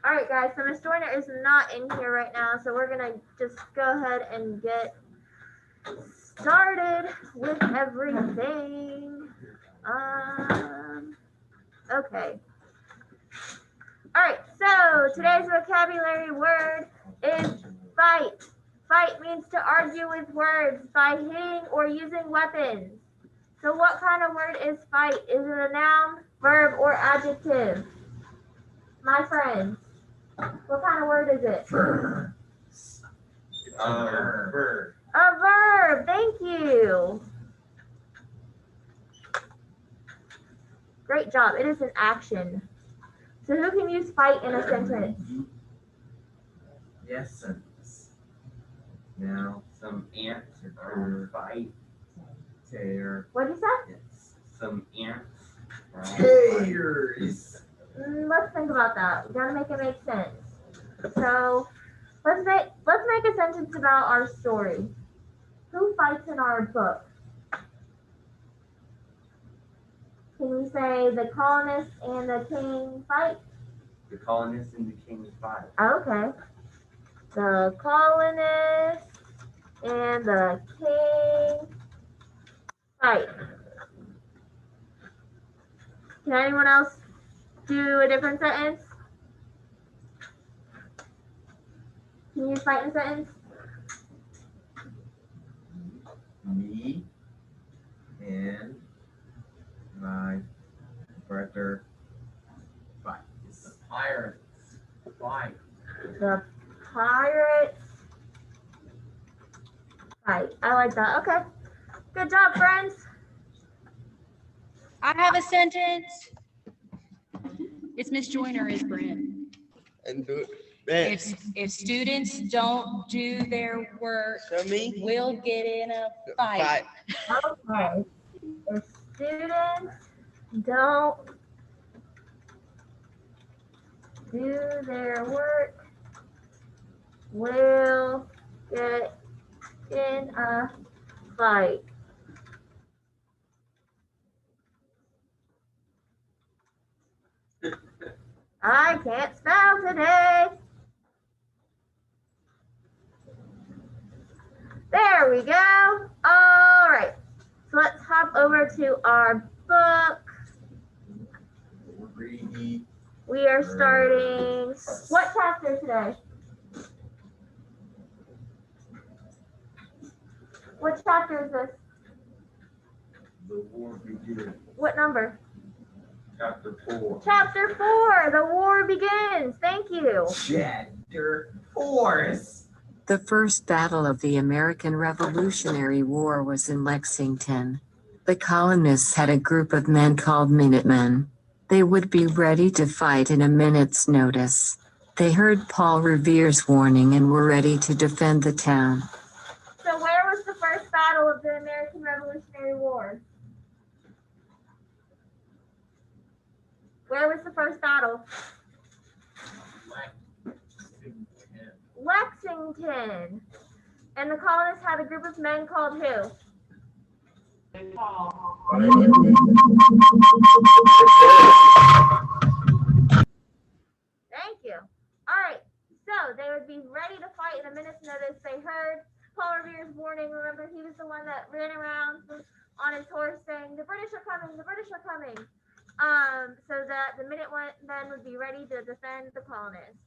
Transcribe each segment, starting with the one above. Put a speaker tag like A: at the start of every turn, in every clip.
A: All right, guys, so Miss Joyner is not in here right now, so we're gonna just go ahead and get started with everything. Okay. All right, so today's vocabulary word is fight. Fight means to argue with words by hitting or using weapons. So what kind of word is fight? Is it a noun, verb, or adjective? My friends, what kind of word is it?
B: Verb.
A: A verb, thank you. Great job, it is an action. So who can use fight in a sentence?
B: Yes, sentence. Now, some ants are fight. Tear.
A: What'd you say?
B: Yes. Some ants are
C: Tears.
A: Let's think about that. We gotta make it make sense. So let's make a sentence about our story. Who fights in our book? Can we say the colonists and the king fight?
B: The colonists and the king fight.
A: Okay. The colonists and the king fight. Can anyone else do a different sentence? Can you use fight in a sentence?
C: Me and my brother fight.
B: It's the pirates fight.
A: The pirates fight. I like that. Okay. Good job, friends.
D: I have a sentence. It's Miss Joyner, is Brent.
C: And do it.
D: If students don't do their work,
C: Show me.
D: we'll get in a fight.
A: Okay. If students don't do their work, we'll get in a fight. I can't spell today. There we go. All right. So let's hop over to our book.
C: Read.
A: We are starting what chapter today? What chapter is this?
C: The war begins.
A: What number?
C: Chapter 4.
A: Chapter 4. The war begins. Thank you.
C: Chapter 4.
E: The first battle of the American Revolutionary War was in Lexington. The colonists had a group of men called Minutemen. They would be ready to fight in a minute's notice. They heard Paul Revere's warning and were ready to defend the town.
A: So where was the first battle of the American Revolutionary War? Where was the first battle? Lexington. And the colonists had a group of men called who? Thank you. All right. So they would be ready to fight in a minute's notice. They heard Paul Revere's warning. Remember, he was the one that ran around on his horse saying, "The British are coming, the British are coming." So that the Minutemen would be ready to defend the colonists.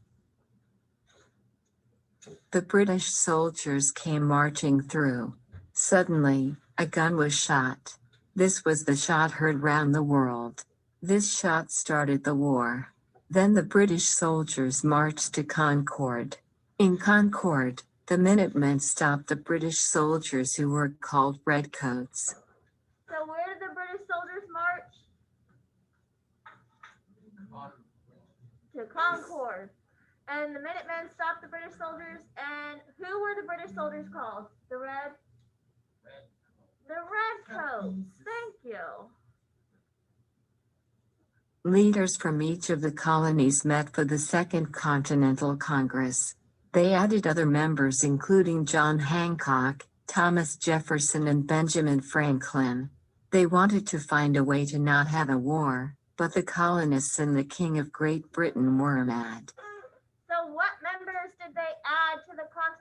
E: The British soldiers came marching through. Suddenly, a gun was shot. This was the shot heard round the world. This shot started the war. Then the British soldiers marched to Concord. In Concord, the Minutemen stopped the British soldiers who were called Redcoats.
A: So where did the British soldiers march? To Concord. And the Minutemen stopped the British soldiers. And who were the British soldiers called? The Redcoats. Thank you.
E: Leaders from each of the colonies met for the Second Continental Congress. They added other members including John Hancock, Thomas Jefferson and Benjamin Franklin. They wanted to find a way to not have a war, but the colonists and the King of Great Britain were mad.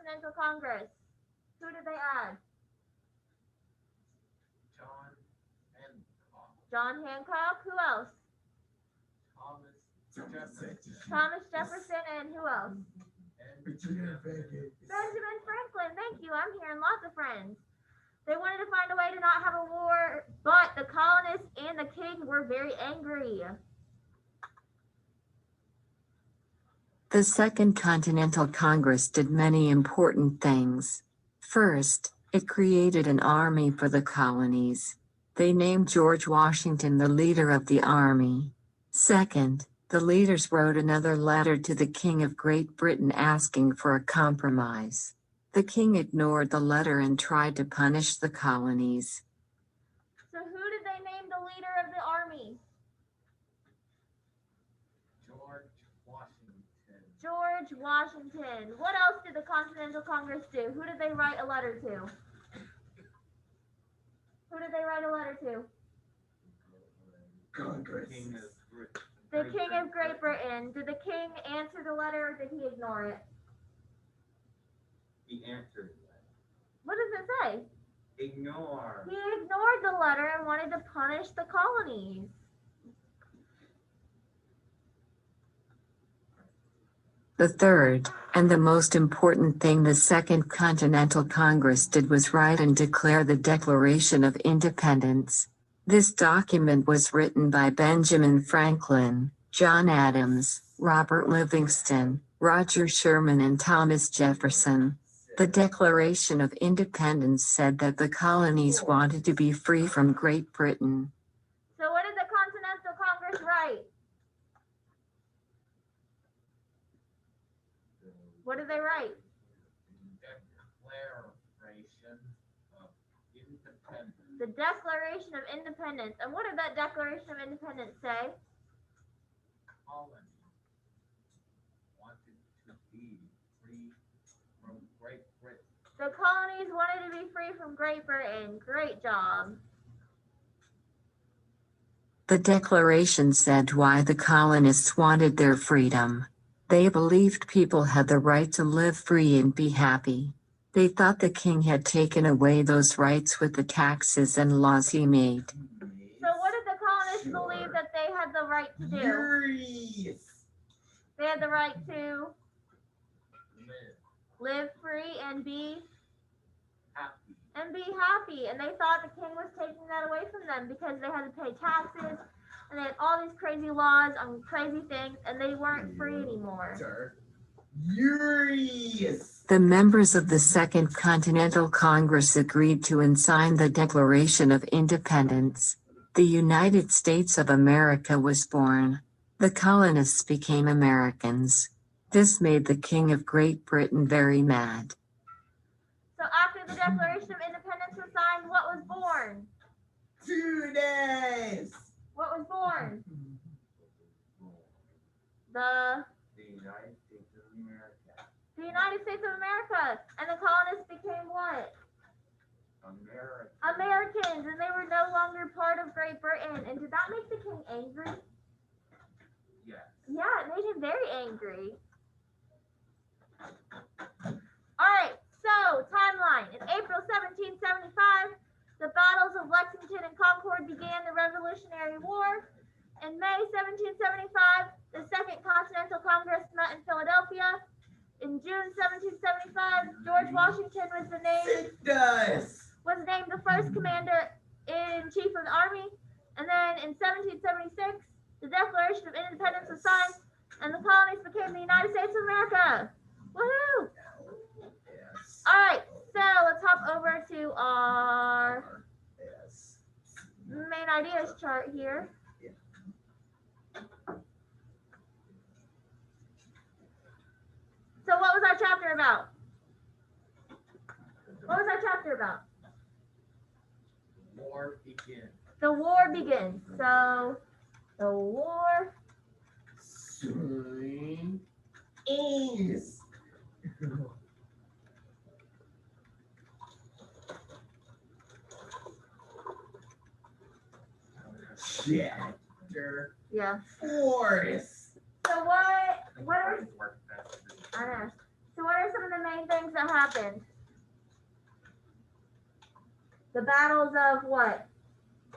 A: Continental Congress? Who did they add?
B: John Hancock.
A: John Hancock. Who else?
B: Thomas Jefferson.
A: Thomas Jefferson, and who else?
B: And
A: Benjamin Franklin. Thank you. I'm hearing lots of friends. They wanted to find a way to not have a war, but the colonists and the king were very angry.
E: The Second Continental Congress did many important things. First, it created an army for the colonies. They named George Washington the leader of the army. Second, the leaders wrote another letter to the King of Great Britain asking for a compromise. The king ignored the letter and tried to punish the colonies.
A: So who did they name the leader of the army?
B: George Washington.
A: George Washington. What else did the Continental Congress do? Who did they write a letter to? Who did they write a letter to?
C: Congress.
A: The King of Great Britain. Did the king answer the letter or did he ignore it?
B: He answered that.
A: What does it say?
B: Ignore.
A: He ignored the letter and wanted to punish the colonies.
E: The third, and the most important thing the Second Continental Congress did was write and declare the Declaration of Independence. This document was written by Benjamin Franklin, John Adams, Robert Livingston, Roger Sherman, and Thomas Jefferson. The Declaration of Independence said that the colonies wanted to be free from Great Britain.
A: So what did the Continental Congress write? What did they write?
B: Declaration of Independence.
A: The Declaration of Independence. And what did that Declaration of Independence say?
B: Colony wanted to be free from Great Britain.
A: The colonies wanted to be free from Great Britain. Great job.
E: The Declaration said why the colonists wanted their freedom. They believed people had the right to live free and be happy. They thought the king had taken away those rights with the taxes and laws he made.
A: So what did the colonists believe that they had the right to do? They had the right to live free and be happy. And they thought the king was taking that away from them because they had to pay taxes and they had all these crazy laws on crazy things and they weren't free anymore.
E: The members of the Second Continental Congress agreed to and signed the Declaration of Independence. The United States of America was born. The colonists became Americans. This made the King of Great Britain very mad.
A: So after the Declaration of Independence was signed, what was born?
C: 2 days.
A: What was born? The
B: United States of America.
A: The United States of America. And the colonists became what? Americans. And they were no longer part of Great Britain. And did that make the king angry?
B: Yes.
A: Yeah, it made him very angry. Alright, so timeline. In April 1775, the battles of Lexington and Concord began the Revolutionary War. In May 1775, the Second Continental Congress met in Philadelphia. In June 1775, George Washington was named the first commander-in-chief of the army. And then in 1776, the Declaration of Independence was signed, and the colonies became the United States of America. Woohoo! All right, so let's hop over to our main ideas chart here. So what was our chapter about? What was our chapter about?
B: War begins.
A: The war begins. So the war
C: is. Chapter
A: yeah.
C: 4.
A: So what are I know. So what are some of the main main things that happened? The battles of what?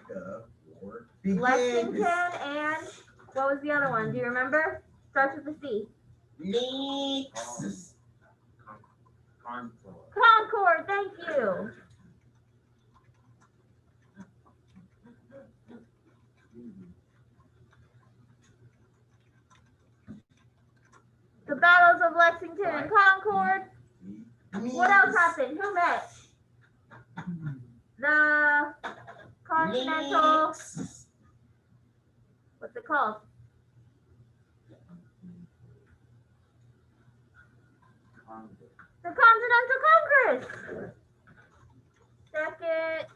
C: The war begins.
A: Lexington and what was the other one? Do you remember? Starts with a C.
C: Leaks.
B: Concord.
A: Concord, thank you. The battles of Lexington and Concord. What else happened? Who met? The Continental.
C: Leaks.
A: What's it called?
B: Concord.
A: The Continental Congress. Second.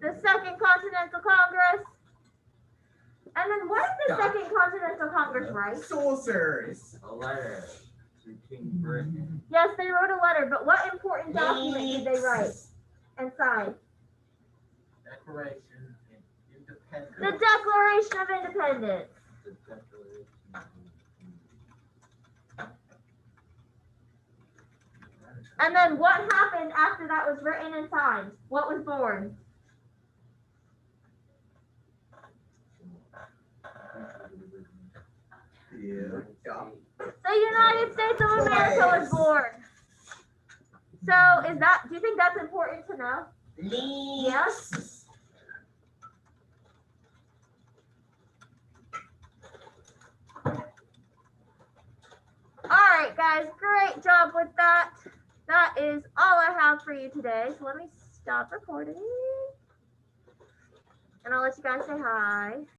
A: The Second Continental Congress. And then what did the Second Continental Congress write?
C: Sorcerers.
B: A letter to King Britain.
A: Yes, they wrote a letter, but what important document did they write and sign?
B: Declaration of Independence.
A: The Declaration of Independence.
B: The Declaration of
A: And then what happened after that was written and signed? What was born?
C: Yeah.
A: The United States of America was born. So do you think that's important to know?
C: Leaks.
A: All right, guys, great job with that. That is all I have for you today. So let me stop recording. And I'll let you guys say hi.